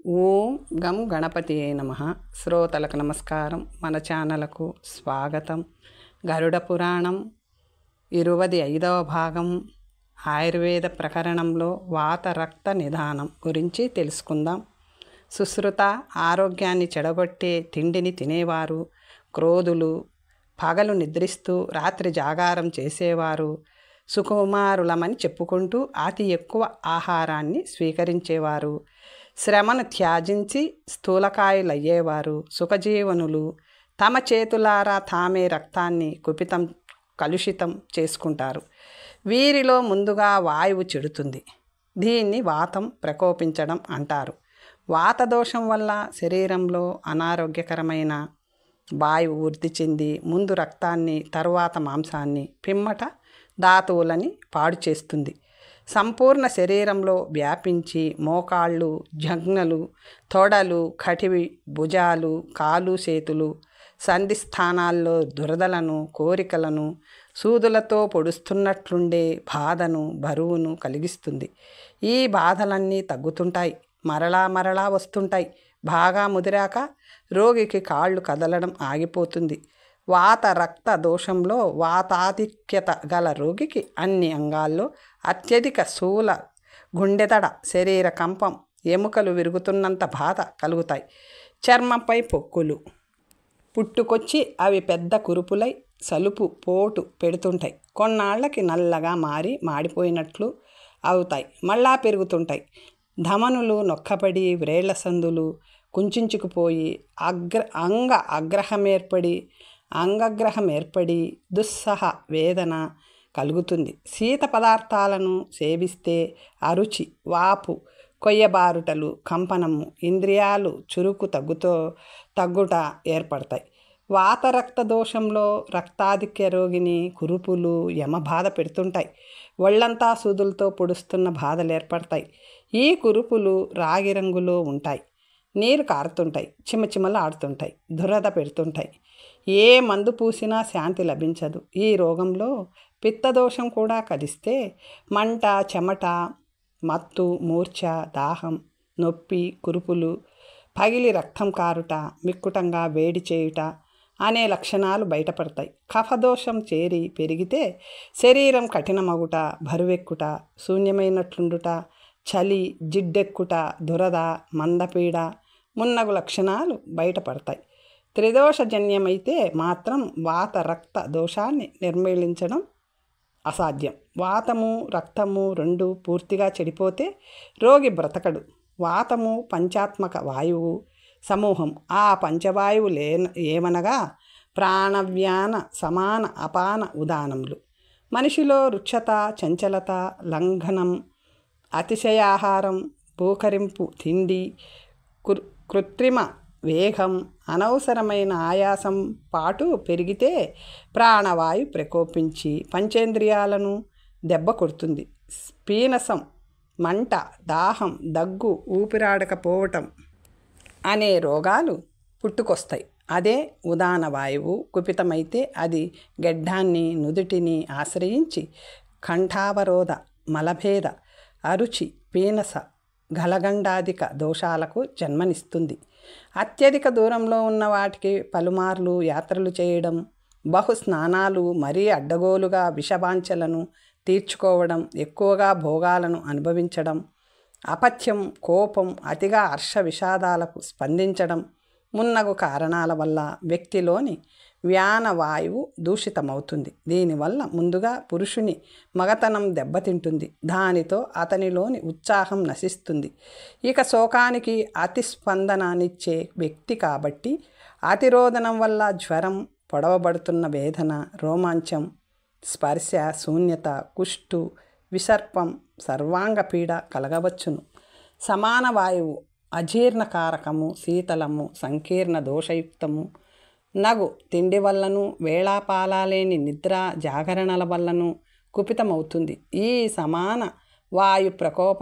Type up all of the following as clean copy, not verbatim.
ఓం గం గణపతియే నమః. శ్రోతలకు నమస్కారం. మన ఛానల్కు స్వాగతం. గరుడ పురాణం 25వ భాగం ఆయుర్వేద ప్రకరణంలో వాత రక్త నిదానం గురించి తెలుసుకుందాం. సుశ్రుత ఆరోగ్యాన్ని చెడగొట్టే తిండిని తినేవారు, క్రోధులు, పగలు నిద్రిస్తూ రాత్రి జాగారం చేసేవారు, సుకుమారులమని చెప్పుకుంటూ అతి ఎక్కువ ఆహారాన్ని స్వీకరించేవారు, శ్రమను త్యాజించి స్థూలకాయులయ్యేవారు, సుఖజీవనులు, తమ చేతులారా తామే రక్తాన్ని కలుషితం చేసుకుంటారు. వీరిలో ముందుగా వాయువు చెడుతుంది. దీన్ని వాతం ప్రకోపించడం అంటారు. వాత దోషం వల్ల శరీరంలో అనారోగ్యకరమైన వాయువు వృద్ధి చెంది ముందు రక్తాన్ని, తరువాత మాంసాన్ని, పిమ్మట ధాతువులని పాడు చేస్తుంది. సంపూర్ణ శరీరంలో వ్యాపించి మోకాళ్ళు, జఘ్నలు, తొడలు, కటివి, భుజాలు, కాలు, చేతులు, సంధి స్థానాల్లో దురదలను, కోరికలను, సూదులతో పొడుస్తున్నట్లుండే బాధను, బరువును కలిగిస్తుంది. ఈ బాధలన్నీ తగ్గుతుంటాయి, మరలా వస్తుంటాయి. బాగా ముదిరాక రోగికి కాళ్ళు కదలడం ఆగిపోతుంది. వాత రక్త దోషంలో వాతాధిక్యత గల రోగికి అన్ని అంగాల్లో అత్యధిక శూల, గుండెదడ, శరీర కంపం, ఎముకలు విరుగుతున్నంత బాధ కలుగుతాయి. చర్మంపై పొక్కులు పుట్టుకొచ్చి అవి పెద్ద కురుపులై సలుపు, పోటు పెడుతుంటాయి. కొన్నాళ్లకి నల్లగా మాడిపోయినట్లు అవుతాయి, మళ్ళా పెరుగుతుంటాయి. ధమనులు నొక్కబడి వ్రేళ్ల సందులు కుంచుకుపోయి అంగగ్రహం ఏర్పడి దుస్సహ వేదన కలుగుతుంది. శీత పదార్థాలను సేవిస్తే అరుచి, వాపు, కొయ్యబారుటలు, కంపనము, ఇంద్రియాలు చురుకు తగ్గుట ఏర్పడతాయి. వాతరక్త దోషంలో రక్తాధిక్య రోగిని కురుపులు బాధ పెడుతుంటాయి. ఒళ్ళంతా సూదులతో పొడుస్తున్న బాధలు ఏర్పడతాయి. ఈ కురుపులు రాగి రంగులో ఉంటాయి, నీరు కారుతుంటాయి, చిమచిమలు ఆడుతుంటాయి, దురద పెడుతుంటాయి. ఏ మందు పూసినా శాంతి లభించదు. ఈ రోగంలో పిత్తదోషం కూడా కలిస్తే మంట, చెమట, మత్తు, మూర్ఛ, దాహం, నొప్పి, కురుపులు, పగిలి రక్తం కారుట, మిక్కుటంగా వేడి చేయుట అనే లక్షణాలు బయటపడతాయి. కఫదోషం చేరి పెరిగితే శరీరం కఠినమగుట, బరువెక్కుట, శూన్యమైనట్లుండుట, చలి, జిడ్డెక్కుట, దురద, మందపీడ మున్నగు లక్షణాలు బయటపడతాయి. త్రిదోషజన్యమైతే మాత్రం వాత రక్త దోషాన్ని నిర్మూలించడం అసాధ్యం. వాతము, రక్తము రెండు పూర్తిగా చెడిపోతే రోగి బ్రతకడు. వాతము పంచాత్మక వాయువు సమూహం. ఆ పంచవాయువు ఏమనగా ప్రాణవ్యాన, సమాన, అపాన, ఉదానములు. మనిషిలో రుక్షత, చంచలత, లంఘనం, అతిశయాహారం, పూకరింపు తిండి, కృత్రిమ వేగం, అనవసరమైన ఆయాసం పాటు పెరిగితే ప్రాణవాయు ప్రకోపించి పంచేంద్రియాలను దెబ్బ కొడుతుంది. పీనసం, మంట, దాహం, దగ్గు, ఊపిరాడకపోవటం అనే రోగాలు పుట్టుకొస్తాయి. అదే ఉదాన వాయువు కుపితమైతే అది గెడ్డాన్ని, నుదుటిని ఆశ్రయించి కంఠావరోధ, మలభేద, అరుచి, పీనస, గలగండాదిక దోషాలకు జన్మనిస్తుంది. అత్యధిక దూరంలో ఉన్న వాటికి పలుమార్లు యాత్రలు చేయడం, బహు స్నానాలు, మరీ అడ్డగోలుగా విషవాంఛలను తీర్చుకోవడం, ఎక్కువగా భోగాలను అనుభవించడం, అపథ్యం, కోపం, అతిగా హర్ష విషాదాలకు స్పందించడం మున్నగు కారణాల వల్ల వ్యక్తిలోని వ్యానవాయువు దూషితమవుతుంది. దీనివల్ల ముందుగా పురుషుని మగతనం దెబ్బతింటుంది. దానితో అతనిలోని ఉత్సాహం నశిస్తుంది. ఇక శోకానికి అతిస్పందననిచ్చే వ్యక్తి కాబట్టి అతిరోదనం వల్ల జ్వరం, పొడవబడుతున్న వేదన, రోమాంచం, స్పర్శ, శూన్యత, కుష్టు, విసర్పం, సర్వాంగ పీడ కలగవచ్చును. సమాన వాయువు అజీర్ణకారకము, శీతలము, సంకీర్ణ దోషయుక్తము నగు తిండి వల్లను, వేళాపాలాలేని నిద్ర, జాగరణల వల్లను కుపితమవుతుంది. ఈ సమాన వాయు ప్రకోప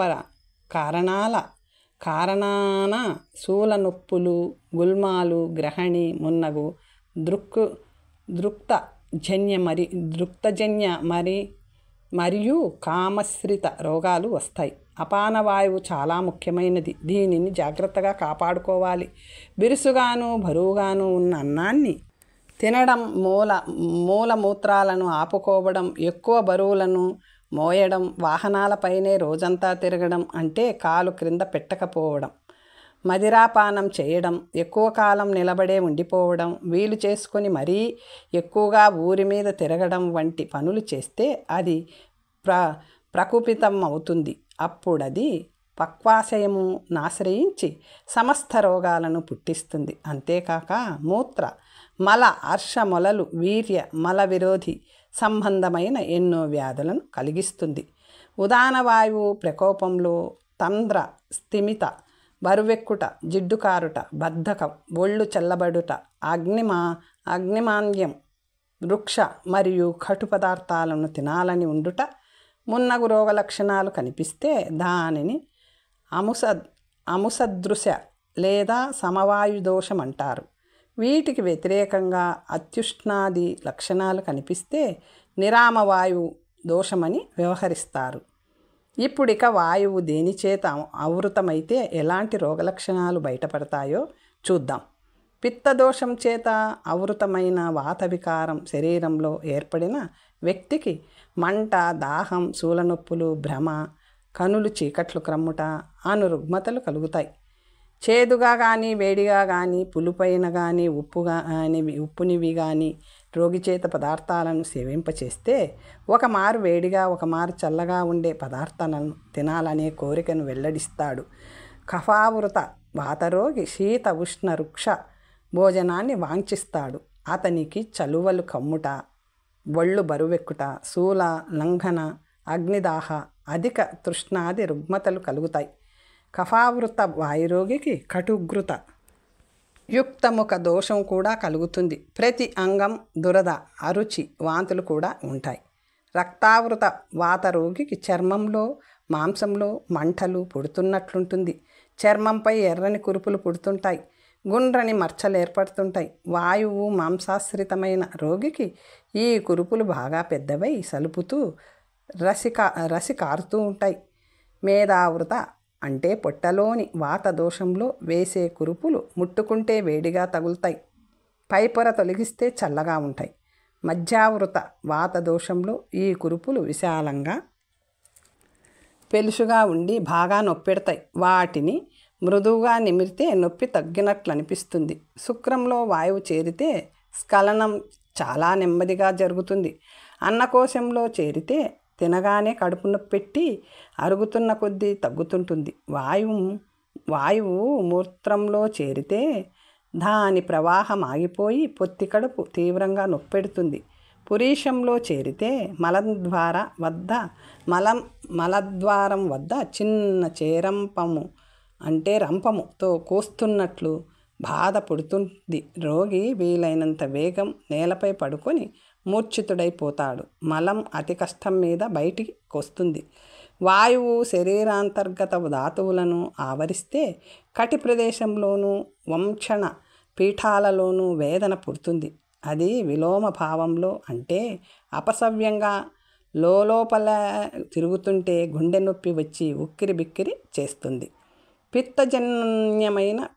కారణాన శూల నొప్పులు, గుల్మాలు, గ్రహణి మున్నగు దృక్తజన్య మరియు కామశ్రిత రోగాలు వస్తాయి. అపానవాయువు చాలా ముఖ్యమైనది. దీనిని జాగ్రత్తగా కాపాడుకోవాలి. బిరుసుగాను బరువుగాను ఉన్న అన్నాన్ని తినడం, మూలమూత్రాలను ఆపుకోవడం, ఎక్కువ బరువులను మోయడం, వాహనాలపైనే రోజంతా తిరగడం అంటే కాలు క్రింద పెట్టకపోవడం, మదిరాపానం చేయడం, ఎక్కువ కాలం నిలబడే ఉండిపోవడం, వీలు చేసుకొని మరీ ఎక్కువగా ఊరి మీద తిరగడం వంటి పనులు చేస్తే అది ప్రకుపితం అవుతుంది. అప్పుడది పక్వాశయము నాశ్రయించి సమస్త రోగాలను పుట్టిస్తుంది. అంతేకాక మూత్ర, మల, అర్ష మొలలు, వీర్య, మల విరోధి సంబంధమైన ఎన్నో వ్యాధులను కలిగిస్తుంది. ఉదానవాయువు ప్రకోపంలో తంద్ర, స్థిమిత, బరువెక్కుట, జిడ్డు కారుట, బద్ధకం, ఒళ్ళు చల్లబడుట, అగ్నిమాంద్యం, వృక్ష మరియు కటు పదార్థాలను తినాలని ఉండుట మున్నగు రోగ లక్షణాలు కనిపిస్తే దానిని అముసదృశ లేదా సమవాయు దోషం అంటారు. వీటికి వ్యతిరేకంగా అత్యుష్ణాది లక్షణాలు కనిపిస్తే నిరామవాయు దోషమని వ్యవహరిస్తారు. ఇప్పుడిక వాయువు దేనిచేత ఆవృతమైతే ఎలాంటి రోగలక్షణాలు బయటపడతాయో చూద్దాం. పిత్తదోషం చేత ఆవృతమైన వాత వికారం శరీరంలో ఏర్పడిన వ్యక్తికి మంట, దాహం, శూలనొప్పులు, భ్రమ, కనులు చీకట్లు క్రమ్ముట అను రుగ్మతలు కలుగుతాయి. చేదుగా కానీ, వేడిగా కానీ, పులుపైన కానీ, ఉప్పునివి కానీ రోగి చేత పదార్థాలను సేవింపచేస్తే ఒకమారు వేడిగా ఒకమారు చల్లగా ఉండే పదార్థాలను తినాలనే కోరికను వెల్లడిస్తాడు. కఫావృత వాతరోగి శీత ఉష్ణ వృక్ష భోజనాన్ని వాంఛిస్తాడు. అతనికి చలువలు కమ్ముట, ఒళ్ళు బరువెక్కుట, శూల లంఘన, అగ్నిదాహ, అధిక తృష్ణాది రుగ్మతలు కలుగుతాయి. కఫావృత వాయురోగికి కటుగ్రుత యుక్తముఖ దోషం కూడా కలుగుతుంది. ప్రతి అంగం దురద, అరుచి, వాంతులు కూడా ఉంటాయి. రక్తావృత వాత రోగికి చర్మంలో, మాంసంలో మంటలు పుడుతున్నట్లుంటుంది. చర్మంపై ఎర్రని కురుపులు పుడుతుంటాయి. గుండ్రని మచ్చలు ఏర్పడుతుంటాయి. వాయువు మాంసాశ్రితమైన రోగికి ఈ కురుపులు బాగా పెద్దవై సలుపుతూ రసి కారుతూ ఉంటాయి. మేధావృత అంటే పొట్టలోని వాత దోషంలో వేసే కురుపులు ముట్టుకుంటే వేడిగా తగులుతాయి. పైపొర తొలగిస్తే చల్లగా ఉంటాయి. మధ్యావృత వాత దోషంలో ఈ కురుపులు విశాలంగా పెలుసుగా ఉండి బాగా నొప్పెడతాయి. వాటిని మృదువుగా నిమిరితే నొప్పి తగ్గినట్లు అనిపిస్తుంది. శుక్రంలో వాయువు చేరితే స్ఖలనం చాలా నెమ్మదిగా జరుగుతుంది. అన్నకోశంలో చేరితే తినగానే కడుపు నొప్పెట్టి అరుగుతున్న కొద్దీ తగ్గుతుంటుంది. వాయువు మూత్రంలో చేరితే దాని ప్రవాహం ఆగిపోయి పొత్తి కడుపు తీవ్రంగా నొప్పెడుతుంది. పురీషంలో చేరితే మలద్వారం వద్ద చిన్న చేరంపము అంటే రంపముతో కోస్తున్నట్లు బాధ పుడుతుంది. రోగి వీలైనంత వేగం నేలపై పడుకొని మూర్ఛితుడైపోతాడు. మలం అతి కష్టం మీద బయటికి వస్తుంది. వాయువు శరీరాంతర్గత ధాతువులను ఆవరిస్తే కటి ప్రదేశంలోనూ వంక్షణ పీఠాలలోనూ వేదన పుడుతుంది. అది విలోమ భావంలో అంటే అపసవ్యంగా లోపల తిరుగుతుంటే గుండె నొప్పి వచ్చి ఉక్కిరి బిక్కిరి చేస్తుంది.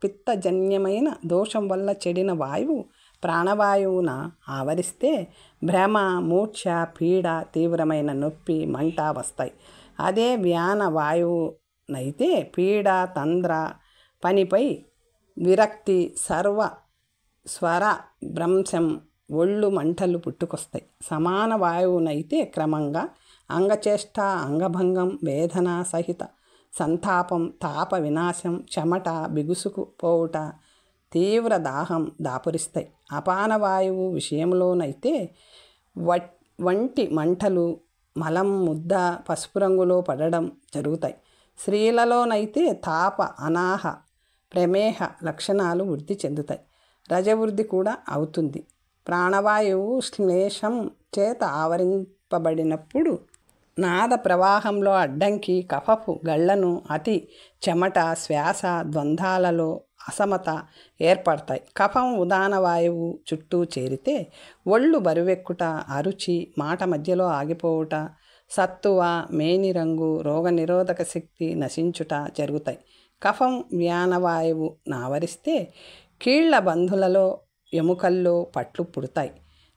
పిత్తజన్యమైన దోషం వల్ల చెడిన వాయువు ప్రాణవాయువున ఆవరిస్తే భ్రమ, మూర్ఛ, పీడ, తీవ్రమైన నొప్పి, మంట వస్తాయి. అదే వ్యాన వాయువునైతే పీడ, తంద్ర, పనిపై విరక్తి, స్వర భ్రంశం, ఒళ్ళు మంటలు పుట్టుకొస్తాయి. సమాన వాయువునైతే క్రమంగా అంగచేష్ట, అంగభంగం, వేదన సహిత సంతాపం, తాప వినాశం, చెమట బిగుసుకు పోవుట, తీవ్ర దాహం దాపురిస్తాయి. అపానవాయువు విషయంలోనైతే వంటి మంటలు, మలం ముద్ద పసుపు రంగులో పడడం జరుగుతాయి. స్త్రీలలోనైతే తాప, అనాహ, ప్రమేహ లక్షణాలు వృద్ధి చెందుతాయి. రజవృద్ధి కూడా అవుతుంది. ప్రాణవాయువు శ్లేషం చేత ఆవరింపబడినప్పుడు నాద ప్రవాహంలో అడ్డంకి, కఫపు గళ్లను, అతి చెమట, శ్వాస ద్వంద్వాలలో అసమత ఏర్పడతాయి. కఫం ఉదాన వాయువు చుట్టూ చేరితే ఒళ్ళు బరువెక్కుట, అరుచి, మాట మధ్యలో ఆగిపోవుట, సత్తువ, మేనిరంగు, రోగనిరోధక శక్తి నశించుట జరుగుతాయి. కఫం వ్యానవాయువు నావరిస్తే కీళ్ల బంధులలో ఎముకల్లో పట్లు పుడతాయి.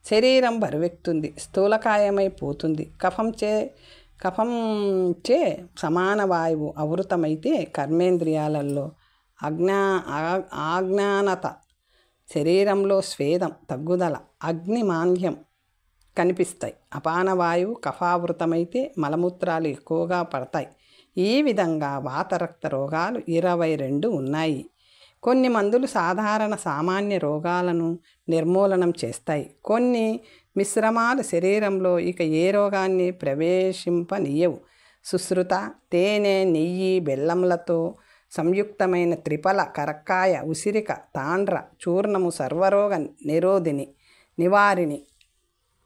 శరీరం బరువెక్తుంది, స్థూలకాయమైపోతుంది. కఫంచే సమాన వాయువు ఆవృతమైతే కర్మేంద్రియాలలో ఆజ్ఞానత, శరీరంలో స్వేదం తగ్గుదల, అగ్నిమాంద్యం కనిపిస్తాయి. అపానవాయువు కఫావృతమైతే మలమూత్రాలు ఎక్కువగా పడతాయి. ఈ విధంగా వాతరక్త రోగాలు 22 ఉన్నాయి. కొన్ని మందులు సామాన్య రోగాలను నిర్మూలనం చేస్తాయి. కొన్ని మిశ్రమాలు శరీరంలో ఇక ఏ రోగాన్ని ప్రవేశింపనీయవు. సుశ్రుత, తేనె, నెయ్యి, బెల్లంలతో సంయుక్తమైన త్రిఫల, కరక్కాయ, ఉసిరిక, తాండ్ర చూర్ణము సర్వరోగ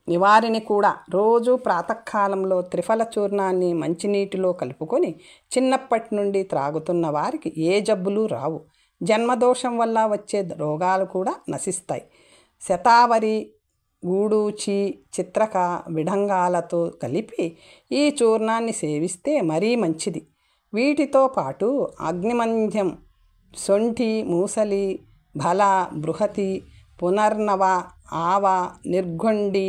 నివారిణి కూడా. రోజు ప్రాతకాలంలో త్రిఫల చూర్ణాన్ని మంచినీటిలో కలుపుకొని చిన్నప్పటి నుండి త్రాగుతున్న వారికి ఏ జబ్బులు రావు. జన్మదోషం వల్ల వచ్చే రోగాలు కూడా నశిస్తాయి. శతావరి, గూడూచి, చిత్రక, విఢంగాలతో కలిపి ఈ చూర్ణాన్ని సేవిస్తే మరీ మంచిది. వీటితో పాటు అగ్నిమంధ్యం, సొంఠి, మూసలి, బల, బృహతి, పునర్నవ, ఆవ, నిర్గొండి,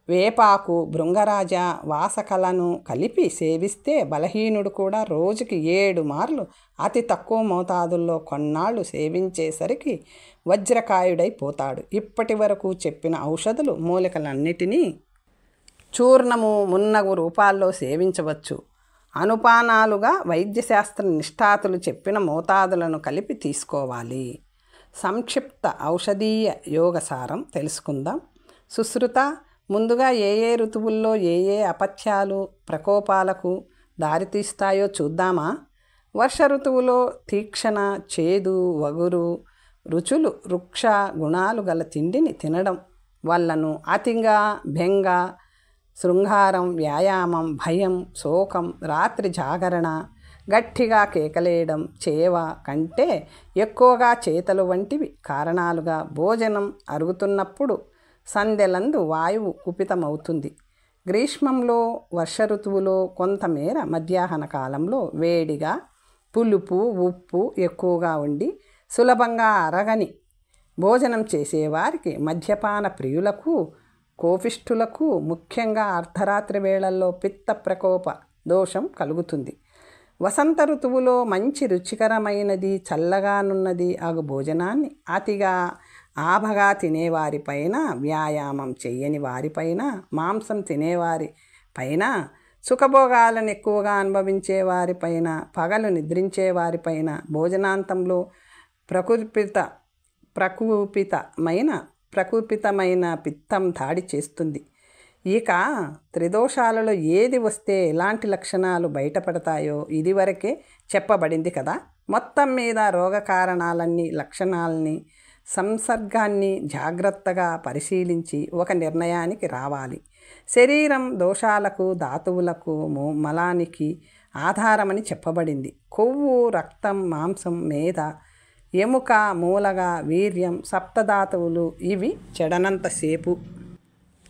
వేపాకు, భృంగరాజ, వాసకలను కలిపి సేవిస్తే బలహీనుడు కూడా రోజుకి 7 మార్లు అతి తక్కువ మోతాదుల్లో కొన్నాళ్ళు సేవించేసరికి వజ్రకాయుడైపోతాడు. ఇప్పటి వరకు చెప్పిన ఔషధులు మూలికలన్నిటినీ చూర్ణము మున్నగు రూపాల్లో సేవించవచ్చు. అనుపానాలుగా వైద్యశాస్త్ర నిష్ఠాతులు చెప్పిన మోతాదులను కలిపి తీసుకోవాలి. సంక్షిప్త ఔషధీయ యోగసారం తెలుసుకుందాం. సుశ్రుత, ముందుగా ఏ ఋతువుల్లో ఏ అపథ్యాలు, ప్రకోపాలకు దారితీస్తాయో చూద్దామా? వర్ష ఋతువులో తీక్షణ, చేదు, వగురు రుచులు, వృక్ష గుణాలు గల తిండిని తినడం వల్లను అతిగా బెంగ, శృంగారం, వ్యాయామం, భయం, శోకం, రాత్రి జాగరణ, గట్టిగా కేకలేయడం, చేవ కంటే ఎక్కువగా చేతలు వంటివి కారణాలుగా భోజనం అరుగుతున్నప్పుడు సంధ్యలందు వాయువు కుపితమవుతుంది. గ్రీష్మంలో, వర్ష ఋతువులో కొంతమేర మధ్యాహ్న కాలంలో వేడిగా, పులుపు, ఉప్పు ఎక్కువగా ఉండి సులభంగా అరగని భోజనం చేసేవారికి, మద్యపాన ప్రియులకు, కోపిష్ఠులకు ముఖ్యంగా అర్ధరాత్రి వేళల్లో పిత్త ప్రకోప దోషం కలుగుతుంది. వసంత ఋతువులో మంచి రుచికరమైనది, చల్లగానున్నది అగు భోజనాన్ని అతిగా ఆభగా తినేవారిపైన, వ్యాయామం చెయ్యని వారిపైన, మాంసం తినేవారిపైన, సుఖభోగాలను ఎక్కువగా అనుభవించే వారిపైన, పగలు నిద్రించే వారిపైన భోజనాంతంలో ప్రకూపితమైన పిత్తం దాడి చేస్తుంది. ఇక త్రిదోషాలలో ఏది వస్తే ఎలాంటి లక్షణాలు బయటపడతాయో ఇదివరకే చెప్పబడింది కదా. మొత్తం మీద రోగ కారణాలన్నీ, లక్షణాలని, సంసర్గాన్ని జాగ్రత్తగా పరిశీలించి ఒక నిర్ణయానికి రావాలి. శరీరం దోషాలకు, ధాతువులకు, మలానికి ఆధారమని చెప్పబడింది. కొవ్వు, రక్తం, మాంసం, మేధ, ఎముక, మూలగా, వీర్యం, సప్తధాతువులు ఇవి చెడనంతసేపు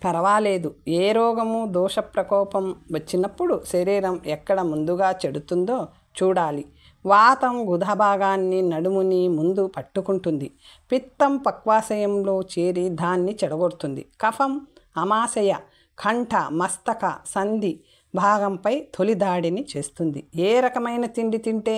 పర్వాలేదు. ఏ రోగము, దోష ప్రకోపం వచ్చినప్పుడు శరీరం ఎక్కడ ముందుగా చెడుతుందో చూడాలి. వాతం గుదభాగాన్ని, నడుముని ముందు పట్టుకుంటుంది. పిత్తం పక్వాశయంలో చేరి దాన్ని చెడగొడుతుంది. కఫం అమాశయ, కంఠ, మస్తక, సంధి భాగంపై తొలి దాడిని చేస్తుంది. ఏ రకమైన తిండి తింటే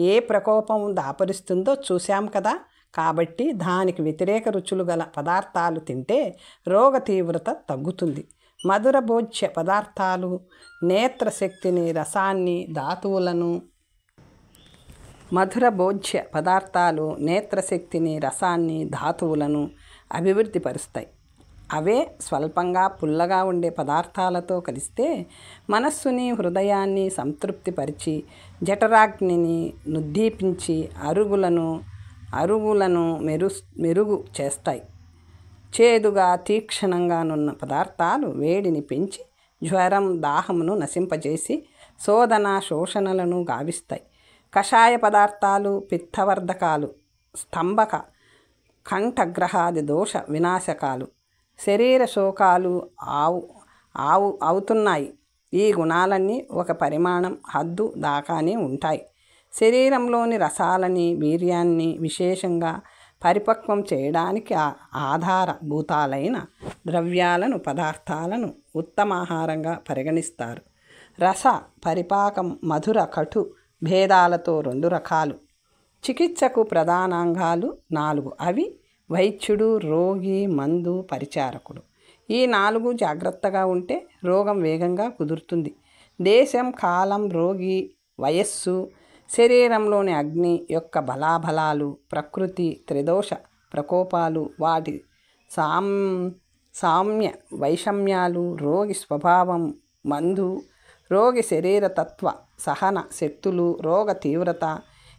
ఏ ప్రకోపం దాపరిస్తుందో చూశాం కదా. కాబట్టి దానికి వ్యతిరేక రుచులు గల పదార్థాలు తింటే రోగ తీవ్రత తగ్గుతుంది. మధుర భోజ్య పదార్థాలు నేత్రశక్తిని, రసాన్ని, ధాతువులను అభివృద్ధిపరుస్తాయి. అవే స్వల్పంగా పుల్లగా ఉండే పదార్థాలతో కలిస్తే మనస్సుని, హృదయాన్ని సంతృప్తిపరిచి జఠరాగ్నిని నుద్దీపించి అరుగులను మెరుగు చేస్తాయి. చేదుగా, తీక్షణంగానున్న పదార్థాలు వేడిని పెంచి జ్వరం, దాహమును నశింపజేసి శోధన, శోషణలను గావిస్తాయి. కషాయ పదార్థాలు పిత్తవర్ధకాలు, స్తంభక, కంఠగ్రహాది దోష వినాశకాలు. శరీర శోకాలు అవుతున్నాయి. ఈ గుణాలన్నీ ఒక పరిమాణం హద్దు దాకానే ఉంటాయి. శరీరంలోని రసాలని, వీర్యాన్ని విశేషంగా పరిపక్వం చేయడానికి ఆధారభూతాలైన ద్రవ్యాలను, పదార్థాలను ఉత్తమాహారంగా పరిగణిస్తారు. రస పరిపాకం మధుర కటు భేదాలతో 2 రకాలు. చికిత్సకు ప్రధానాంగాలు 4. అవి వైద్యుడు, రోగి, మందు, పరిచారకుడు. ఈ 4 జాగ్రత్తగా ఉంటే రోగం వేగంగా కుదురుతుంది. దేశం, కాలం, రోగి వయస్సు, శరీరంలోని అగ్ని యొక్క బలాబలాలు, ప్రకృతి, త్రిదోష ప్రకోపాలు, వాటి సామ్య వైషమ్యాలు, రోగి స్వభావం, మందు, రోగి శరీరతత్వ, సహన శక్తులు, రోగ తీవ్రత,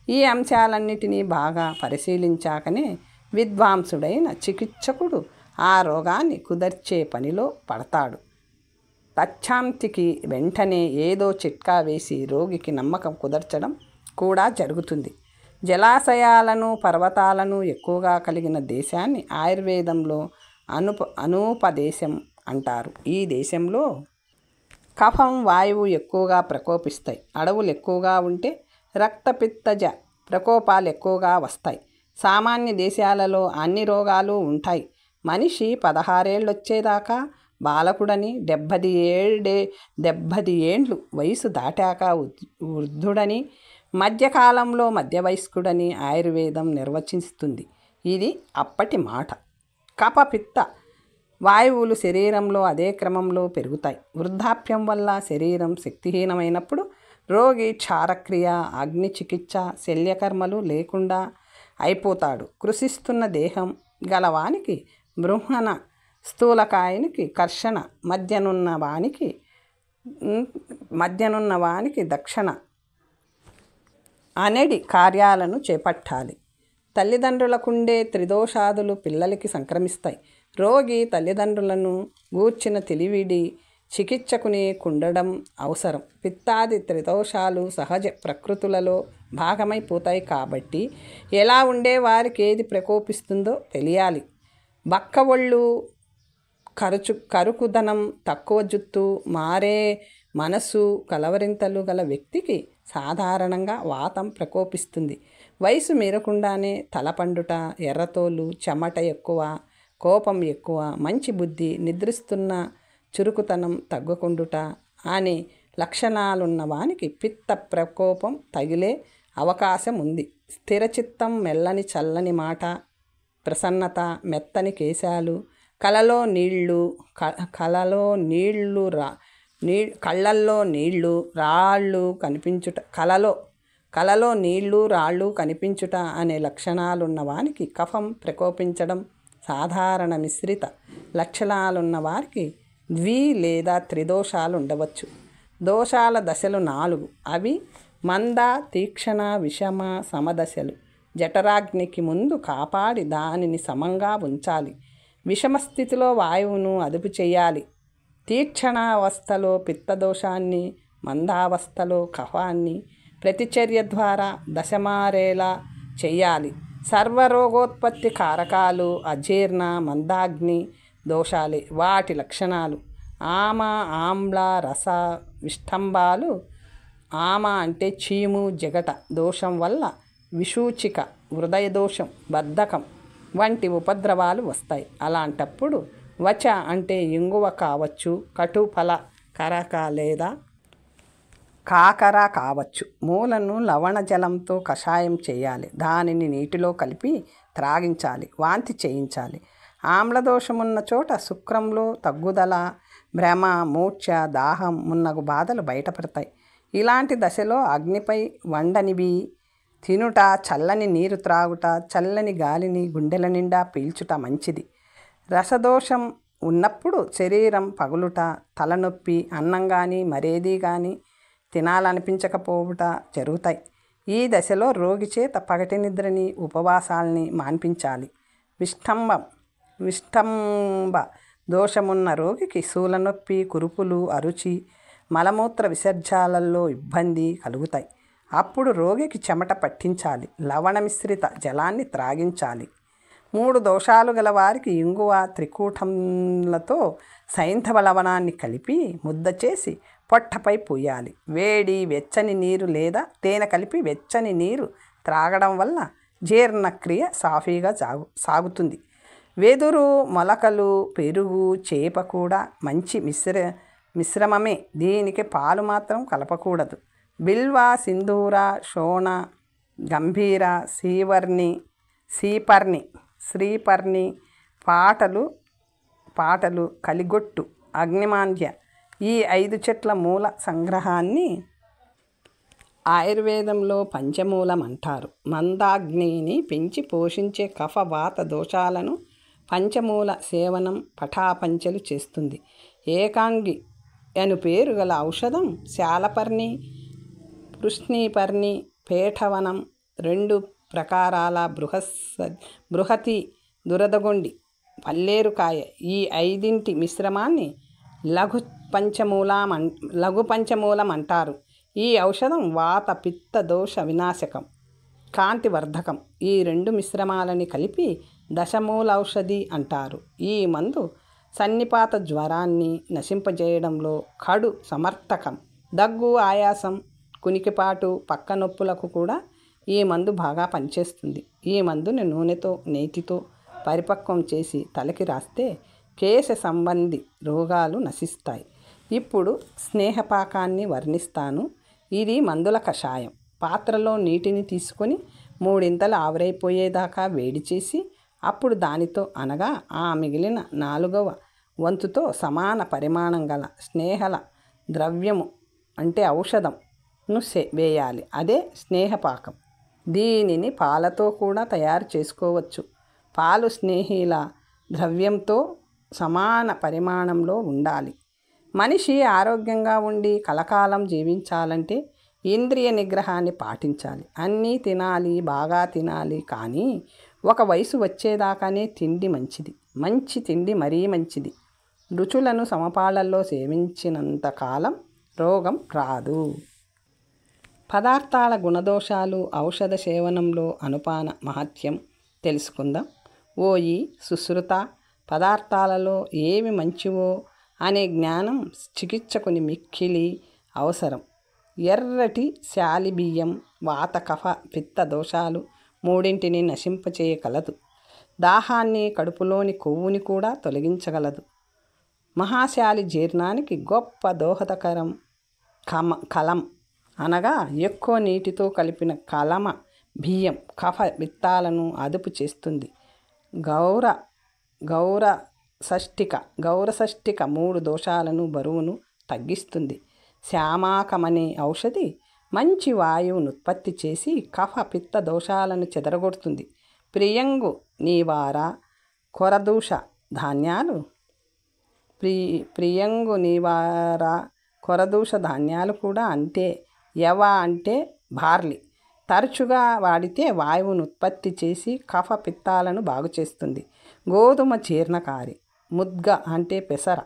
ఈ అంశాలన్నిటినీ బాగా పరిశీలించాకనే విద్వాంసుడైన చికిత్సకుడు ఆ రోగాన్ని కుదర్చే పనిలో పడతాడు. తచ్చాంతికి వెంటనే ఏదో చిట్కా వేసి రోగికి నమ్మకం కుదర్చడం కూడా జరుగుతుంది. జలాశయాలను, పర్వతాలను ఎక్కువగా కలిగిన దేశాన్ని ఆయుర్వేదంలో అనూపదేశం అంటారు. ఈ దేశంలో కఫం, వాయువు ఎక్కువగా ప్రకోపిస్తాయి. అడవులు ఎక్కువగా ఉంటే రక్తపిత్తజ ప్రకోపాలు ఎక్కువగా వస్తాయి. సామాన్య దేశాలలో అన్ని రోగాలు ఉంటాయి. మనిషి 16 ఏళ్ళు వచ్చేదాకా బాలకుడని, 70 ఏండ్లు వయసు దాటాక వృద్ధుడని, మధ్యకాలంలో మధ్యవయస్కుడని ఆయుర్వేదం నిర్వచిస్తుంది. ఇది అప్పటి మాట. కఫ, పిత్త వాయువులు శరీరంలో అదే క్రమంలో పెరుగుతాయి. వృద్ధాప్యం వల్ల శరీరం శక్తిహీనమైనప్పుడు రోగి క్షారక్రియ, అగ్ని చికిత్స, శల్యకర్మలు లేకుండా అయిపోతాడు. కృషిస్తున్న దేహం గలవానికి బృహణ, స్థూలకాయునికి కర్షణ, మధ్యనున్న వానికి దక్షిణ అనెడి కార్యాలను చేపట్టాలి. తల్లిదండ్రులకుండే త్రిదోషాదులు పిల్లలకి సంక్రమిస్తాయి. రోగి తల్లిదండ్రులను గూర్చిన తెలివిడి చికిత్సకుని కుండడం అవసరం. పిత్తాది త్రిదోషాలు సహజ ప్రకృతులలో భాగమైపోతాయి కాబట్టి ఎలా ఉండే వారికి ఏది ప్రకోపిస్తుందో తెలియాలి. బక్క ఒళ్ళు, కరుకుదనం, తక్కువ జుత్తు, మారే మనసు, కలవరింతలు గల వ్యక్తికి సాధారణంగా వాతం ప్రకోపిస్తుంది. వయసు మీరకుండానే తలపండుట, ఎర్రతోలు, చెమట ఎక్కువ, కోపం ఎక్కువ, మంచి బుద్ధి, నిద్రిస్తున్న చురుకుతనం తగ్గుకుండుట అనే లక్షణాలున్న వానికి పిత్త ప్రకోపం తగిలే అవకాశం ఉంది. స్థిరచిత్తం, మెల్లని చల్లని మాట, ప్రసన్నత, మెత్తని కేశాలు, కళ్ళల్లో నీళ్లు రాళ్ళు కనిపించుట అనే లక్షణాలున్న వానికి కఫం ప్రకోపించడం సాధారణ. మిశ్రిత లక్షణాలున్న వారికి లేదా త్రిదోషాలు ఉండవచ్చు. దోషాల దశలు 4. అవి మంద, తీక్షణ, విషమ, సమదశలు. జఠరాగ్నికి ముందు కాపాడి దానిని సమంగా ఉంచాలి. విషమస్థితిలో వాయువును అదుపు చేయాలి. తీక్షణావస్థలో పిత్తదోషాన్ని, మందావస్థలో కఫాన్ని ప్రతిచర్య ద్వారా దశమారేలా చేయాలి. సర్వరోగోత్పత్తి కారకాలు అజీర్ణ, మందాగ్ని దోషాలే. వాటి లక్షణాలు ఆమ, ఆమ్ల, రస, విష్టంబాలు. ఆమ అంటే చీము, జగట దోషం వల్ల విషూచిక, హృదయ దోషం, బద్ధకం వంటి ఉపద్రవాలు వస్తాయి. అలాంటప్పుడు వచ అంటే ఇంగువ కావచ్చు, కటు ఫల కరక లేదా కాకర కావచ్చు. మూలను లవణ జలంతో కషాయం చేయాలి. దానిని నీటిలో కలిపి త్రాగించాలి. వాంతి చేయించాలి. ఆమ్లదోషమున్న చోట శుక్రంలో తగ్గుదల, భ్రమ, మూర్ఛ, దాహం మున్నగు బాధలు బయటపడతాయి. ఇలాంటి దశలో అగ్నిపై వండనివి తినుట, చల్లని నీరు త్రాగుట, చల్లని గాలిని గుండెల నిండా పీల్చుట మంచిది. రసదోషం ఉన్నప్పుడు శరీరం పగులుట, తలనొప్పి, అన్నం కానీ మరేదీ కానీ తినాలనిపించకపోవుట జరుగుతాయి. ఈ దశలో రోగి చేత పగటి నిద్రని, ఉపవాసాల్ని మాన్పించాలి. విష్టంబ దోషమున్న రోగికి శూలనొప్పి, కురుపులు, అరుచి, మలమూత్ర విసర్జాలలో ఇబ్బంది కలుగుతాయి. అప్పుడు రోగికి చెమట పట్టించాలి. లవణ మిశ్రిత జలాన్ని త్రాగించాలి. 3 దోషాలు గల వారికి ఇంగువ, త్రికూటంలతో సైంధవ లవణాన్ని కలిపి ముద్ద చేసి పొట్టపై పూయాలి. వేడి వెచ్చని నీరు లేదా తేనె కలిపి వెచ్చని నీరు త్రాగడం వల్ల జీర్ణక్రియ సాఫీగా సాగుతుంది. వెదురు, మొలకలు, పెరుగు, చేప కూడా మంచి మిశ్రమమే. దీనికి పాలు మాత్రం కలపకూడదు. బిల్వ, సింధూర, శోణ, గంభీర, శ్రీపర్ణి, పాటలు, కలిగొట్టు, అగ్నిమాంద్య ఈ 5 చెట్ల మూల సంగ్రహాన్ని ఆయుర్వేదంలో పంచమూలం అంటారు. మందాగ్నిని పెంచి పోషించే కఫ వాత దోషాలను పంచమూల సేవనం పటాపంచలు చేస్తుంది. ఏకాంగి అను పేరు గల ఔషధం శాలపర్ణి, పృష్ణీపర్ణి, పేఠవనం, 2 ప్రకారాల బృహతి, దురదగొండి, పల్లేరుకాయ ఈ 5 మిశ్రమాన్ని లఘు పంచమూలం అంటారు. ఈ ఔషధం వాత పిత్త దోష వినాశకం, కాంతివర్ధకం. ఈ 2 మిశ్రమాలని కలిపి దశమూలౌషధి అంటారు. ఈ మందు సన్నిపాత జ్వరాన్ని నశింపజేయడంలో కడు సమర్థకం. దగ్గు, ఆయాసం, కునికిపాటు, పక్క నొప్పులకు కూడా ఈ మందు బాగా పనిచేస్తుంది. ఈ మందుని నూనెతో, నేతితో పరిపక్వం చేసి తలకి రాస్తే కేశ సంబంధి రోగాలు నశిస్తాయి. ఇప్పుడు స్నేహపాకాన్ని వర్ణిస్తాను. ఇది మందుల కషాయం. పాత్రలో నీటిని తీసుకొని 3 ఆవిరైపోయేదాకా వేడి చేసి అప్పుడు దానితో అనగా ఆ మిగిలిన 4వ వంతుతో సమాన పరిమాణం గల స్నేహల ద్రవ్యము అంటే ఔషధంను వేయాలి. అదే స్నేహపాకం. దీనిని పాలతో కూడా తయారు చేసుకోవచ్చు. పాలు స్నేహిల ద్రవ్యంతో సమాన పరిమాణంలో ఉండాలి. మనిషి ఆరోగ్యంగా ఉండి కలకాలం జీవించాలంటే ఇంద్రియ నిగ్రహాన్ని పాటించాలి. అన్నీ తినాలి, బాగా తినాలి. కానీ ఒక వయసు వచ్చేదాకానే తిండి మంచిది. మంచి తిండి మరీ మంచిది. రుచులను సమపాళల్లో సేవించినంత కాలం రోగం రాదు. పదార్థాల గుణదోషాలు, ఔషధ సేవనంలో అనుపాన మహత్యం తెలుసుకుందాం. ఓయి సుశ్రుత, పదార్థాలలో ఏవి మంచివో అనే జ్ఞానం చికిత్సకుని మిక్కిలి అవసరం. ఎర్రటి శాలిబియ్యం వాత కఫ పిత్త దోషాలు 3 నశింపచేయగలదు. దాహాన్ని, కడుపులోని కొవ్వుని కూడా తొలగించగలదు. మహాశాలి జీర్ణానికి గొప్ప దోహదకరం కలం అనగా ఎక్కువ నీటితో కలిపిన కలమ బియ్యం కఫ పిత్తాలను అదుపు చేస్తుంది. గౌరషష్టిక 3 దోషాలను, బరువును తగ్గిస్తుంది. శ్యామాకమనే ఔషధి మంచి వాయువును ఉత్పత్తి చేసి కఫ పిత్త దోషాలను చెదరగొడుతుంది. ప్రియంగు నివార కొరదూష ధాన్యాలు కూడా అంతే. యవ అంటే బార్లీ తరచుగా వాడితే వాయువును ఉత్పత్తి చేసి కఫ పిత్తాలను బాగు చేస్తుంది. గోధుమ జీర్ణకారి. ముద్గ అంటే పెసర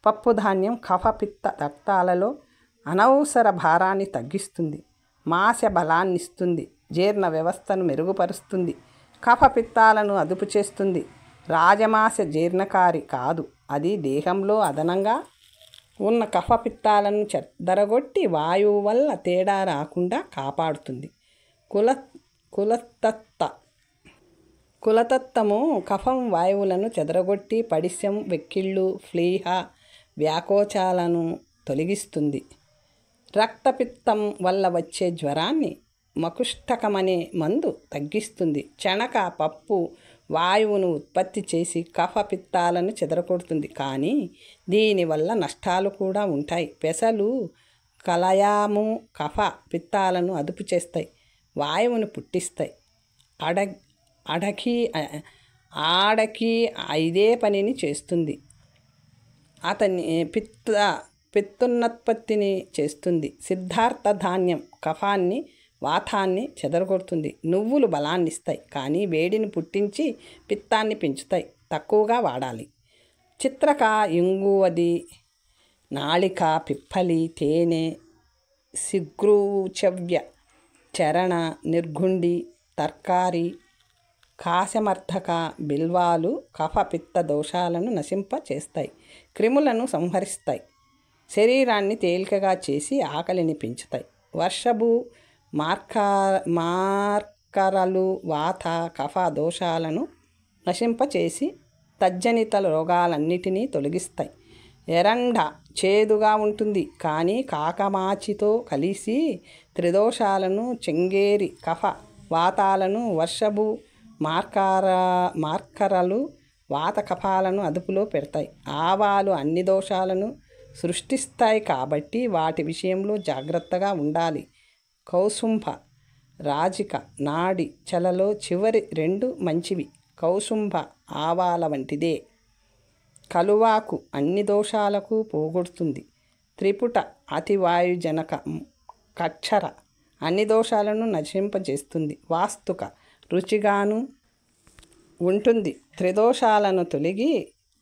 పప్పుధాన్యం కఫ పిత్త రక్తాలలో అనవసర భారాన్ని తగ్గిస్తుంది. మాస బలాన్నిస్తుంది. జీర్ణ వ్యవస్థను మెరుగుపరుస్తుంది. కఫ పిత్తాలను అదుపు చేస్తుంది. రాజమాస జీర్ణకారి కాదు. అది దేహంలో అదనంగా ఉన్న కఫ పిత్తాలను చెదరగొట్టి వాయువు వల్ల తేడా రాకుండా కాపాడుతుంది. కులతత్తము కఫం వాయువులను చెదరగొట్టి పడిశం, వెక్కిళ్ళు, ఫ్లీహ, వ్యాకోచాలను తొలగిస్తుంది. రక్తపిత్తం వల్ల వచ్చే జ్వరాన్ని మకుష్టకమనే మందు తగ్గిస్తుంది. చణక పప్పు వాయువును ఉత్పత్తి చేసి కఫ పిత్తాలను చెదరగొడుతుంది. కానీ దీనివల్ల నష్టాలు కూడా ఉంటాయి. పెసలు కలయాము కఫ పిత్తాలను అదుపు చేస్తాయి. వాయువును పుట్టిస్తాయి. ఆడకి ఇదే పనిని చేస్తుంది. అతని పిత్తున్నత్పత్తిని చేస్తుంది. సిద్ధార్థ ధాన్యం కఫాన్ని, వాతాన్ని చెదరగొడుతుంది. నువ్వులు బలాన్నిస్తాయి. కానీ వేడిని పుట్టించి పిత్తాన్ని పెంచుతాయి. తక్కువగా వాడాలి. చిత్రక, ఇంగువది, నాళిక, పిప్పలి, తేనె, శిగ్రూచవ్య, చరణ, నిర్గుండి, తర్కారి, కాశమర్ధక, బిల్వాలు కఫ పిత్త దోషాలను నశింప చేస్తాయి. క్రిములను సంహరిస్తాయి. శరీరాన్ని తేలికగా చేసి ఆకలిని పెంచుతాయి. వర్షపు మార్కరలు వాత కఫ దోషాలను నశింపచేసి తజ్జనిత రోగాలన్నిటినీ తొలగిస్తాయి. ఎరండ చేదుగా ఉంటుంది, కానీ కాకమాచితో కలిసి త్రిదోషాలను, చెంగేరి కఫ వాతాలను, వర్షపు మార్కరలు వాత కఫాలను అదుపులో పెడతాయి. ఆవాలు అన్ని దోషాలను సృష్టిస్తాయి కాబట్టి వాటి విషయంలో జాగ్రత్తగా ఉండాలి. కౌసుంభ రాజిక నాడి చలలో చివరి 2 మంచివి. కౌసుంభ ఆవాల వంటిదే. కలువాకు అన్ని దోషాలకు పోగొడుతుంది. త్రిపుట అతివాయుజనక కక్షర అన్ని దోషాలను నశింపజేస్తుంది. వాస్తుక రుచిగాను ఉంటుంది, త్రిదోషాలను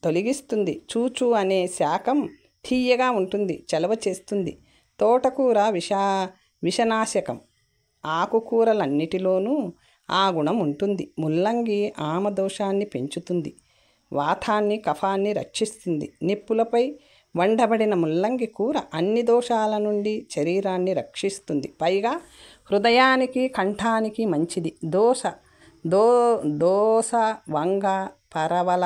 తొలగిస్తుంది. చూచు అనే శాకం తీయగా ఉంటుంది, చలవ చేస్తుంది. తోటకూర విషనాశకం. ఆకుకూరలన్నిటిలోనూ ఆ గుణం ఉంటుంది. ముల్లంగి ఆమదోషాన్ని పెంచుతుంది, వాతాన్ని కఫాన్ని రక్షిస్తుంది. నిప్పులపై వండబడిన ముల్లంగి కూర అన్ని దోషాల నుండి శరీరాన్ని రక్షిస్తుంది. పైగా హృదయానికి కంఠానికి మంచిది. దోస వంగ పరవల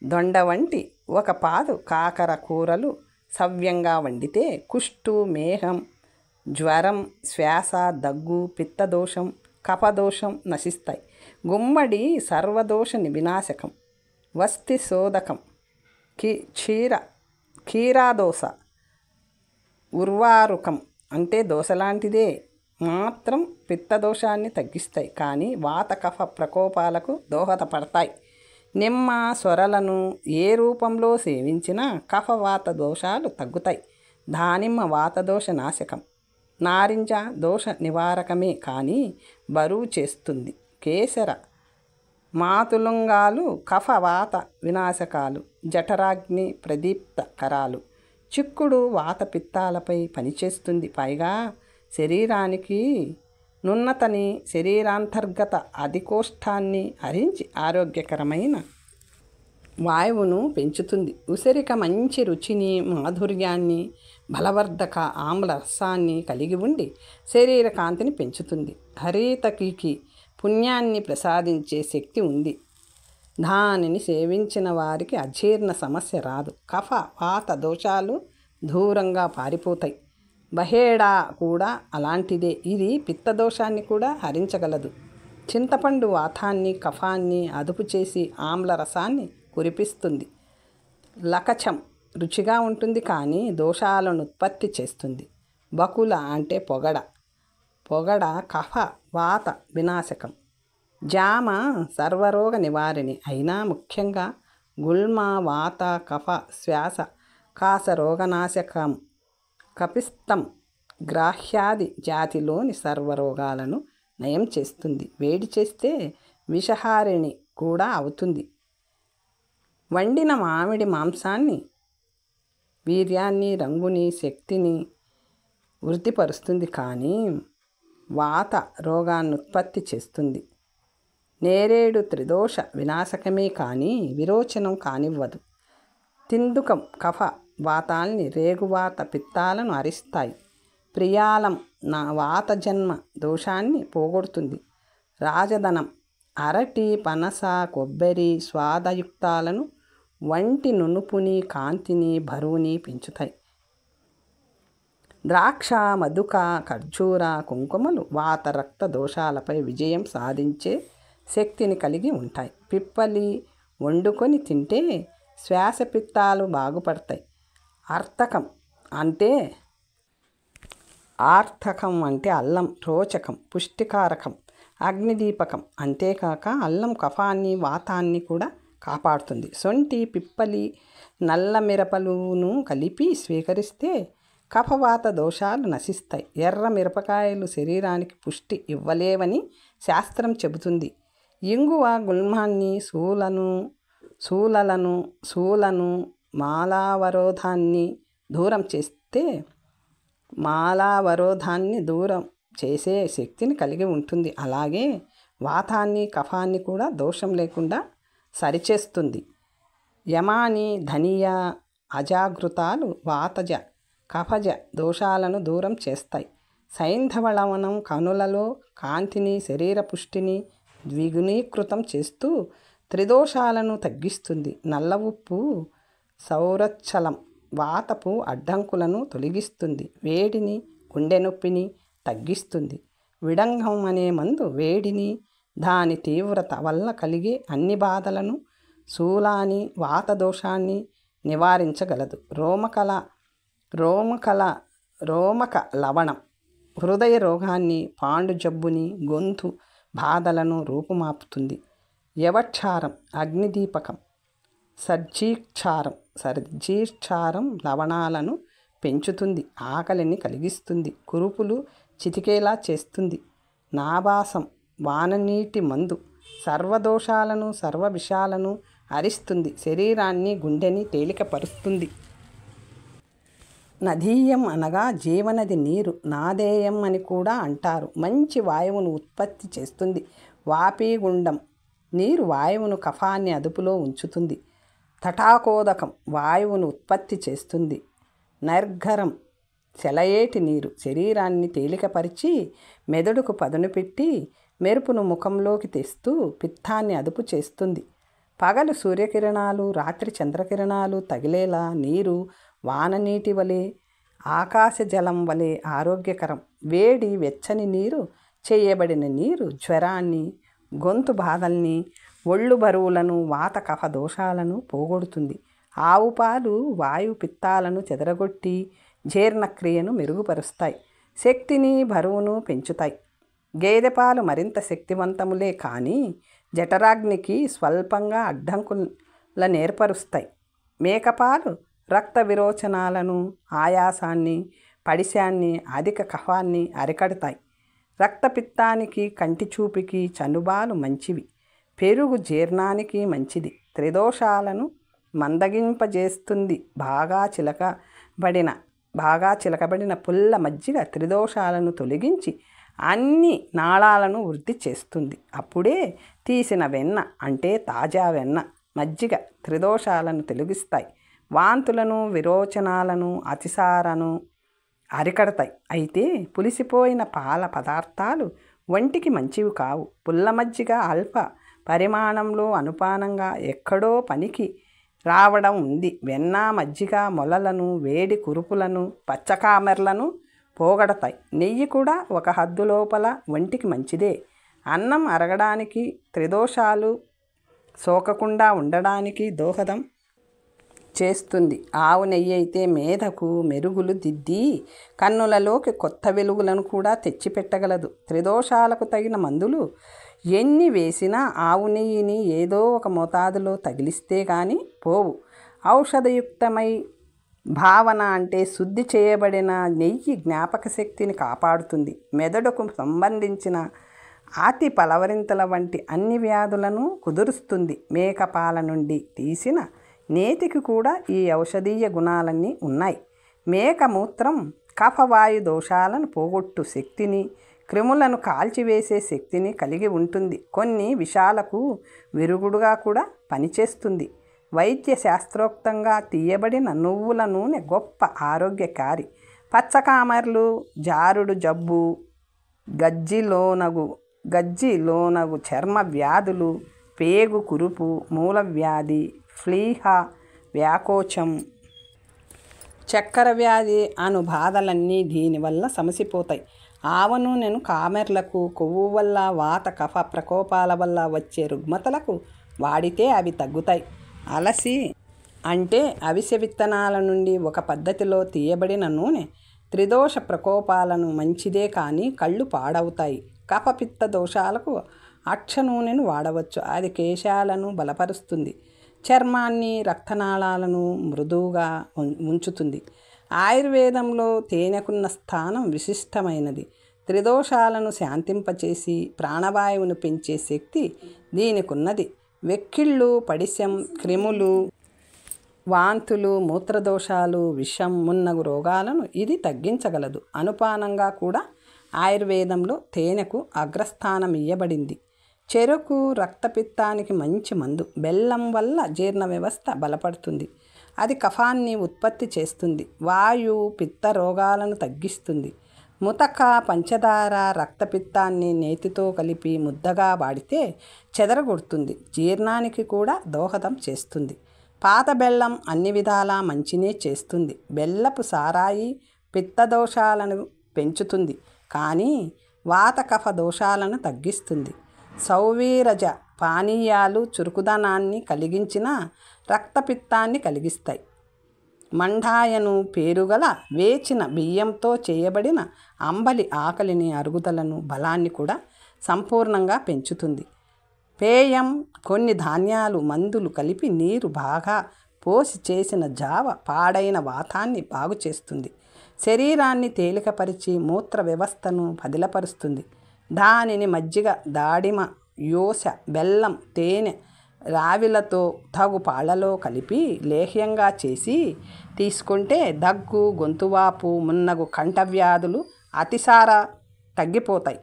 దొండ వంటి 1 పాదు కాకర కూరలు సవ్యంగా వండితే కుష్టు, మేహం, జ్వరం, శ్వాస, దగ్గు, పిత్తదోషం, కఫదోషం నశిస్తాయి. గుమ్మడి సర్వదోష వినాశకం. వస్తి శోధకం. కీరాదోస ఉర్వారుకం అంటే దోసలాంటిదే, మాత్రం పిత్తదోషాన్ని తగ్గిస్తాయి, కానీ వాత కఫ ప్రకోపాలకు దోహదపడతాయి. నిమ్మ సొరలను ఏ రూపంలో సేవించినా కఫవాత దోషాలు తగ్గుతాయి. దానిమ్మ వాతదోష నాశకం. నారింజ దోష నివారకమే, కానీ బరువు చేస్తుంది. కేసర మాతులంగాలు కఫవాత వినాశకాలు, జఠరాగ్ని ప్రదీప్తకరాలు. చిక్కుడు వాత పిత్తాలపై పనిచేస్తుంది. పైగా శరీరానికి నున్నతని, శరీరాంతర్గత అధికోష్ఠాన్ని హరించి ఆరోగ్యకరమైన వాయువును పెంచుతుంది. ఉసిరిక మంచి రుచిని, మాధుర్యాన్ని, బలవర్ధక ఆమ్ల రసాన్ని కలిగి ఉండి శరీర కాంతిని పెంచుతుంది. హరితకికి పుణ్యాన్ని ప్రసాదించే శక్తి ఉంది. దానిని సేవించిన వారికి అజీర్ణ సమస్య రాదు. కఫ వాత దోషాలు దూరంగా పారిపోతాయి. బహేడా కూడా అలాంటిదే. ఇది పిత్తదోషాన్ని కూడా హరించగలదు. చింతపండు వాతాన్ని, కఫాన్ని అదుపు చేసి ఆమ్ల రసాన్ని కురిపిస్తుంది. లకచం రుచిగా ఉంటుంది, కానీ దోషాలను ఉత్పత్తి చేస్తుంది. బకుల అంటే పొగడ కఫ వాత వినాశకం. జామ సర్వరోగ నివారిణి అయినా ముఖ్యంగా గుల్మ వాత కఫ శ్వాస కాస రోగనాశకం. కపిస్తం గ్రాహ్యాది జాతిలోని సర్వరోగాలను నయం చేస్తుంది. వేడి చేస్తే విషహారిణి కూడా అవుతుంది. వండిన మామిడి మాంసాన్ని వీర్యాన్ని, రంగుని, శక్తిని వృద్ధిపరుస్తుంది, కానీ వాత రోగాన్ని ఉత్పత్తి చేస్తుంది. నేరేడు త్రిదోష వినాశకమే, కానీ విరోచనం కానివ్వదు. తిందుకం కఫ వాతాల్ని, రేగువాత పిత్తాలను అరిస్తాయి. ప్రియాలం వాత జన్మ దోషాన్ని పోగొడుతుంది. రాజధనం అరటి, పనస, కొబ్బరి స్వాదయుక్తాలను వంటి నునుపుని, కాంతిని, బరువుని పెంచుతాయి. ద్రాక్ష, మధుక, ఖర్జూర, కుంకుమలు వాత రక్త దోషాలపై విజయం సాధించే శక్తిని కలిగి ఉంటాయి. పిప్పలి వండుకొని తింటే శ్వాసపిత్తాలు బాగుపడతాయి. ఆర్థకం అంటే అల్లం రోచకం, పుష్టికారకం, అగ్నిదీపకం. అంతేకాక అల్లం కఫాన్ని, వాతాన్ని కూడా కాపాడుతుంది. సొంటి, పిప్పలి, నల్ల మిరపలును కలిపి స్వీకరిస్తే కఫవాత దోషాలు నశిస్తాయి. ఎర్ర మిరపకాయలు శరీరానికి పుష్టి ఇవ్వలేవని శాస్త్రం చెబుతుంది. ఇంగువ గుల్మాన్ని, శూలను మాలావరోధాన్ని దూరం చేసే శక్తిని కలిగి ఉంటుంది. అలాగే వాతాన్ని, కఫాన్ని కూడా దోషం లేకుండా సరిచేస్తుంది. యమాని, ధనియా, అజాగృతాలు వాతజ కఫజ దోషాలను దూరం చేస్తాయి. సైంధవ లవణం కనులలో కాంతిని శరీర పుష్టిని ద్విగుణీకృతం చేస్తూ త్రిదోషాలను తగ్గిస్తుంది. నల్ల ఉప్పు సౌరచ్చలం వాతపు అడ్డంకులను తొలగిస్తుంది. వేడిని గుండె నొప్పిని తగ్గిస్తుంది. విడంగం అనే మందు వేడిని దాని తీవ్రత వల్ల కలిగే అన్ని బాధలను శూలాన్ని వాతదోషాన్ని నివారించగలదు. రోమక లవణం హృదయ రోగాన్ని పాండు జబ్బుని గొంతు బాధలను రూపుమాపుతుంది. యవక్షారం అగ్నిదీపకం సర్జీక్షారం లవణాలను పెంచుతుంది. ఆకలిని కలిగిస్తుంది. కురుపులు చితికేలా చేస్తుంది. నాబాసం వాననీటి మందు సర్వదోషాలను సర్వ విషాలను హరిస్తుంది. శరీరాన్ని గుండెని తేలికపరుస్తుంది. నదీయం అనగా జీవనది నీరు. నాదేయం అని కూడా అంటారు. మంచి వాయువును ఉత్పత్తి చేస్తుంది. వాపీగుండం నీరు వాయువును కఫాన్ని అదుపులో ఉంచుతుంది. తటాకోదకం వాయువును ఉత్పత్తి చేస్తుంది. నైర్ఘరం సెలయేటి నీరు శరీరాన్ని తేలికపరిచి మెదడుకు పదును పెట్టి మెరుపును ముఖంలోకి తెస్తూ పిత్తాన్ని అదుపు చేస్తుంది. పగలు సూర్యకిరణాలు రాత్రి చంద్రకిరణాలు తగిలేలా నీరు వాననీటి వలె ఆకాశజలం వలె ఆరోగ్యకరం. వేడి వెచ్చని నీరు చేయబడిన నీరు జ్వరాన్ని గొంతు బాధల్ని ఒళ్ళు బరువులను వాత కఫ దోషాలను పోగొడుతుంది. ఆవు పాలు వాయు పిత్తాలను చెదరగొట్టి జీర్ణక్రియను మెరుగుపరుస్తాయి. శక్తిని బరువును పెంచుతాయి. గేదె పాలు మరింత శక్తివంతములే కానీ జఠరాగ్నికి స్వల్పంగా అడ్డంకులను ఏర్పరుస్తాయి. మేకపాలు రక్త విరోచనాలను ఆయాసాన్ని పడిశాన్ని అధిక కఫాన్ని అరికడతాయి. రక్తపిత్తానికి కంటి చూపుకి చనుబాలు మంచివి. పెరుగు జీర్ణానికి మంచిది. త్రిదోషాలను మందగింపజేస్తుంది. బాగా చిలకబడిన పుల్ల మజ్జిగ త్రిదోషాలను తొలగించి అన్ని నాళాలను వృద్ధి చేస్తుంది. అప్పుడే తీసిన వెన్న అంటే తాజా వెన్న మజ్జిగ త్రిదోషాలను తొలగిస్తాయి. వాంతులను విరోచనాలను అతిసారను అరికడతాయి. అయితే పులిసిపోయిన పాల పదార్థాలు ఒంటికి మంచివి కావు. పుల్ల మజ్జిగ అల్ప పరిమాణంలో అనుపానంగా ఎక్కడో పనికి రావడం ఉంది. వెన్న మజ్జిగ మొలలను వేడి కురుపులను పచ్చకామెర్లను పోగొడతాయి. నెయ్యి కూడా ఒక హద్దు లోపల ఒంటికి మంచిదే. అన్నం అరగడానికి త్రిదోషాలు సోకకుండా ఉండడానికి దోహదం చేస్తుంది. ఆవు నెయ్యి అయితే మేధకు మెరుగులు దిద్ది కన్నులలోకి కొత్త వెలుగులను కూడా తెచ్చిపెట్టగలదు. త్రిదోషాలకు తగిన మందులు ఎన్ని వేసినా ఆవు నెయ్యిని ఏదో ఒక మోతాదులో తగిలిస్తే కానీ పోవు. ఔషధయుక్తమై భావన అంటే శుద్ధి చేయబడిన నెయ్యి జ్ఞాపక శక్తిని కాపాడుతుంది. మెదడుకు సంబంధించిన అతి పలవరింతల వంటి అన్ని వ్యాధులను కుదురుస్తుంది. మేకపాల నుండి తీసిన నేతికి కూడా ఈ ఔషధీయ గుణాలన్నీ ఉన్నాయి. మేక మూత్రం కఫవాయు దోషాలను పోగొట్టు శక్తిని క్రిములను కాల్చివేసే శక్తిని కలిగి ఉంటుంది. కొన్ని విషాలకు విరుగుడుగా కూడా పనిచేస్తుంది. వైద్య శాస్త్రోక్తంగా తీయబడిన నువ్వుల నూనె గొప్ప ఆరోగ్యకారి. పచ్చకామెర్లు జారుడు జబ్బు గజ్జిలోనగు చర్మ వ్యాధులు పేగు కురుపు మూలవ్యాధి ఫ్లీహ వ్యాకోచం చక్కెర వ్యాధి అను బాధలన్నీ దీనివల్ల సమసిపోతాయి. ఆవ నూనెను కామెర్లకు కొవ్వు వల్ల వాత కఫ ప్రకోపాల వల్ల వచ్చే రుగ్మతలకు వాడితే అవి తగ్గుతాయి. అలసి అంటే అవిసె విత్తనాల నుండి ఒక పద్ధతిలో తీయబడిన నూనె త్రిదోష ప్రకోపాలను మంచిదే కానీ కళ్ళు పాడవుతాయి. కఫపిత్త దోషాలకు అక్ష నూనెను వాడవచ్చు. అది కేశాలను బలపరుస్తుంది. చర్మాన్ని రక్తనాళాలను మృదువుగా ఉంచుతుంది. ఆయుర్వేదంలో తేనెకున్న స్థానం విశిష్టమైనది. త్రిదోషాలను శాంతింపచేసి ప్రాణవాయువును పెంచే శక్తి దీనికున్నది. వెక్కిళ్ళు పడిశం క్రిములు వాంతులు మూత్రదోషాలు విషం మున్నగు రోగాలను ఇది తగ్గించగలదు. అనుపానంగా కూడా ఆయుర్వేదంలో తేనెకు అగ్రస్థానం ఇయ్యబడింది. చెరకు రక్తపిత్తానికి మంచి మందు. బెల్లం వల్ల జీర్ణ వ్యవస్థ బలపడుతుంది. అది కఫాన్ని ఉత్పత్తి చేస్తుంది. వాయు పిత్త రోగాలను తగ్గిస్తుంది. ముతక పంచదార రక్తపిత్తాన్ని నేతితో కలిపి ముద్దగా వాడితే చెదరగొడుతుంది. జీర్ణానికి కూడా దోహదం చేస్తుంది. పాత బెల్లం అన్ని విధాలా మంచినే చేస్తుంది. బెల్లపు సారాయి పిత్తదోషాలను పెంచుతుంది, కానీ వాత కఫ దోషాలను తగ్గిస్తుంది. సౌవీరజ పానీయాలు చురుకుదనాన్ని కలిగించిన రక్తపిత్తాన్ని కలిగిస్తాయి. మండాయను పేరుగల వేచిన బియ్యంతో చేయబడిన అంబలి ఆకలిని, అరుగుదలను, బలాన్ని కూడా సంపూర్ణంగా పెంచుతుంది. పేయం కొన్ని ధాన్యాలు మందులు కలిపి నీరు బాగా పోసి చేసిన జావ పాడైన వాతాన్ని బాగు చేస్తుంది. శరీరాన్ని తేలికపరిచి మూత్ర వ్యవస్థను పదిలపరుస్తుంది. దానిని మజ్జిగ, దాడిమ, యోస, బెల్లం, తేనె, రావిలతో తగు పాళ్లలో కలిపి లేహ్యంగా చేసి తీసుకుంటే దగ్గు, గొంతువాపు మున్నగు కంఠవ్యాధులు అతిసార తగ్గిపోతాయి.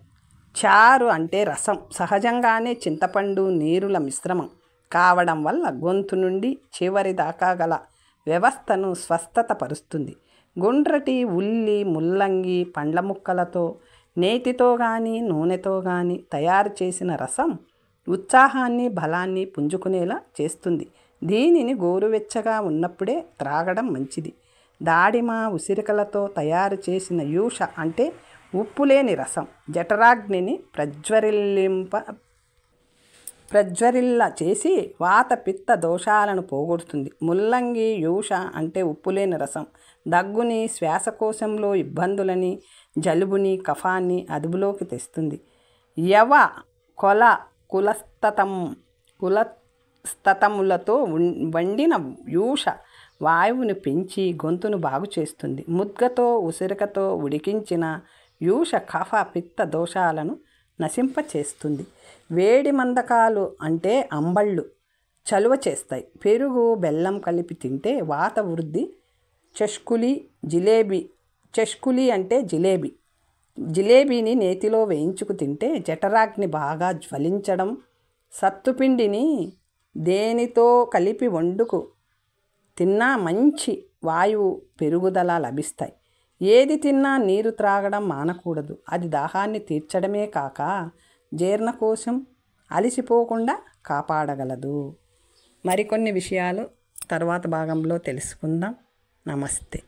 చారు అంటే రసం సహజంగానే చింతపండు నీరుల మిశ్రమం కావడం వల్ల గొంతు నుండి చివరి దాకా గల వ్యవస్థను స్వస్థత పరుస్తుంది. గుండ్రటి ఉల్లి, ముల్లంగి పండ్ల ముక్కలతో నేతితో కానీ నూనెతో కానీ తయారు చేసిన రసం ఉత్సాహాన్ని, బలాన్ని పుంజుకునేలా చేస్తుంది. దీనిని గోరువెచ్చగా ఉన్నప్పుడే త్రాగడం మంచిది. దాడిమ, ఉసిరికలతో తయారు చేసిన యూష అంటే ఉప్పులేని రసం జఠరాగ్నిని ప్రజ్వరిల్ల చేసి వాత పిత్త దోషాలను పోగొడుతుంది. ముల్లంగి యూష అంటే ఉప్పులేని రసం దగ్గుని, శ్వాసకోశంలో ఇబ్బందులని, జలుబుని, కఫాన్ని అదుపులోకి తెస్తుంది. యవ కొల కులస్తతములతో వండిన యూష వాయువుని పెంచి గొంతును బాగు చేస్తుంది. ముద్గతో, ఉసిరికతో ఉడికించిన యూష కఫ పిత్త దోషాలను నశింపచేస్తుంది. వేడి మందకాలు అంటే అంబళ్ళు చలువ చేస్తాయి. పెరుగు, బెల్లం కలిపి తింటే వాత వృద్ధి. చెష్కులి అంటే జిలేబీ. జిలేబీని నేతిలో వేయించుకు తింటే జఠరాగ్ని బాగా జ్వలించడం. సత్తుపిండిని దేనితో కలిపి వండుకు తిన్నా మంచి వాయువు పెరుగుదల లభిస్తాయి. ఏది తిన్నా నీరు త్రాగడం మానకూడదు. అది దాహాన్ని తీర్చడమే కాక జీర్ణకోశం అలసిపోకుండా కాపాడగలదు. మరికొన్ని విషయాలు తర్వాత భాగంలో తెలుసుకుందాం. నమస్తే.